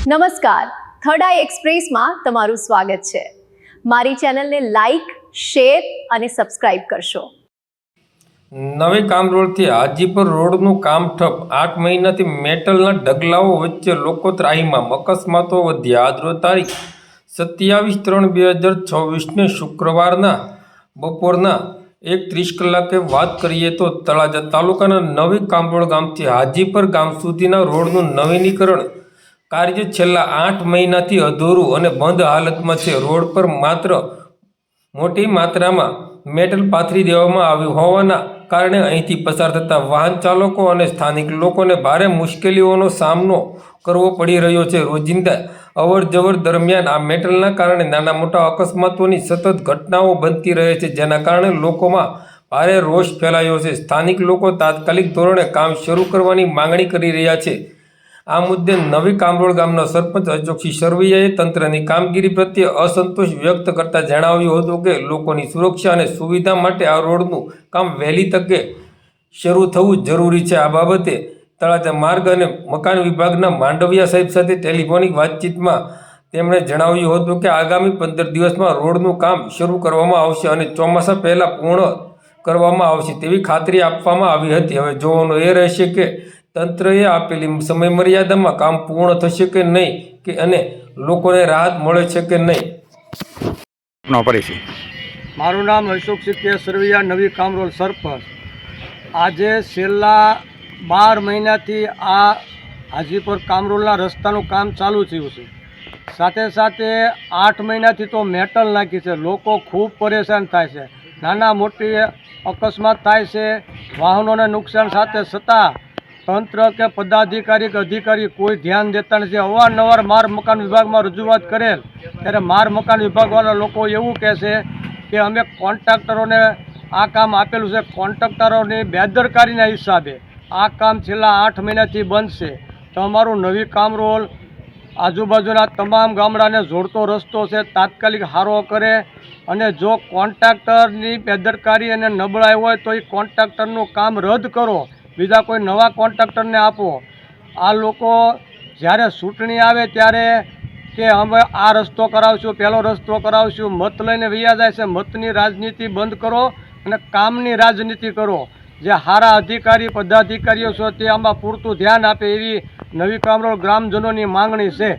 નમસ્કાર, થર્ડ આઈ એક્સપ્રેસમાં તમારું સ્વાગત છે। મારી ચેનલને લાઈક, શેર અને સબસ્ક્રાઇબ કરશો। નવી કામરોળથી હાજીપર રોડનું કામ ઠપ। 8 મહિનાથી મેટલના ઢગલાઓ વચ્ચે લોકો ત્રાહીમામ। અકસ્માતો વધ્યા। આજરોજ તારીખ 27/3/2026ને શુક્રવારના બપોરના 1:30 કલાકે વાત કરીએ તો તળાજા તાલુકાના નવી કામરોળ ગામથી હાજીપર ગામ સુધીના રોડનું નવીનીકરણ કાર્ય છેલ્લા 8 મહિનાથી અધૂરું અને બંધ હાલતમાં છે। રોડ પર માત્ર મોટી માત્રામાં મેટલ પાથરી દેવામાં આવ્યું હોવાના કારણે અહીંથી પસાર થતા વાહન ચાલકો અને સ્થાનિક લોકોને ભારે મુશ્કેલીઓનો સામનો કરવો પડી રહ્યો છે। રોજિંદા અવરજવર દરમિયાન આ મેટલના કારણે નાના મોટા અકસ્માતોની સતત ઘટનાઓ બનતી રહે છે, જેના કારણે લોકોમાં ભારે રોષ ફેલાયો છે। સ્થાનિક લોકો તાત્કાલિક ધોરણે કામ શરૂ કરવાની માંગણી કરી રહ્યા છે। આ મુદ્દે નવી કામરોળ ગામના સરપંચ અશોકસિંહ સરવૈયાએ તંત્રની કામગીરી પ્રત્યે અસંતોષ વ્યક્ત કરતા જણાવ્યું હતું કે લોકોની સુરક્ષા અને સુવિધા માટે આ રોડનું કામ વહેલી તકે શરૂ થવું જરૂરી છે। આ બાબતે તળાજા માર્ગ અને મકાન વિભાગના માંડવિયા સાહેબ સાથે ટેલિફોનિક વાતચીતમાં તેમણે જણાવ્યું હતું કે આગામી 15 દિવસમાં રોડનું કામ શરૂ કરવામાં આવશે અને ચોમાસા પહેલા પૂર્ણ કરવામાં આવશે તેવી ખાતરી આપવામાં આવી હતી। હવે જોવાનું એ રહેશે કે તંત્રએ આપેલી સમયમર્યાદામાં કામ પૂર્ણ થશે કે નહીં અને લોકોને રાહત મળે છે કે નહીં। મારું નામ અશોકસિંહ સરવૈયા, નવી કામરોળ સરપંચ। આજે છેલ્લા 12 મહિનાથી આ હાજીપર કામરોળના રસ્તાનું કામ ચાલુ થયું છે। સાથે સાથે 8 મહિનાથી તો મેટલ નાખી છે। લોકો ખૂબ પરેશાન થાય છે, નાના મોટી અકસ્માત થાય છે, વાહનોને નુકસાન સાથે છતાં તંત્ર કે પદાધિકારી કે અધિકારી કોઈ ધ્યાન દેતા નથી। અવારનવાર માર્ગ મકાન વિભાગમાં રજૂઆત કરેલ ત્યારે માર્ગ મકાન વિભાગવાળા લોકો એવું કહે છે કે અમે કોન્ટ્રાક્ટરોને આ કામ આપેલું છે, કોન્ટ્રાક્ટરોની બેદરકારીના હિસાબે આ કામ છેલ્લા 8 મહિનાથી બંધ છે। તો અમારું નવી કામરોળ આજુબાજુના તમામ ગામડાને જોડતો રસ્તો છે, તાત્કાલિક સારો કરે અને જો કોન્ટ્રાક્ટરની બેદરકારી અને નબળાઈ હોય તો એ કોન્ટ્રાક્ટરનું કામ રદ કરો, બીજા કોઈ નવા કોન્ટ્રાક્ટરને આપો। આ લોકો જ્યારે ચૂંટણી આવે ત્યારે કે અમે આ રસ્તો કરાવશું, પહેલો રસ્તો કરાવશું, મત લઈને વૈયા જાય છે। મતની રાજનીતિ બંધ કરો અને કામની રાજનીતિ કરો। જે સારા અધિકારી પદાધિકારીઓ છે તે આમાં પૂરતું ધ્યાન આપે એવી નવી કામરોળ ગ્રામજનોની માંગણી છે।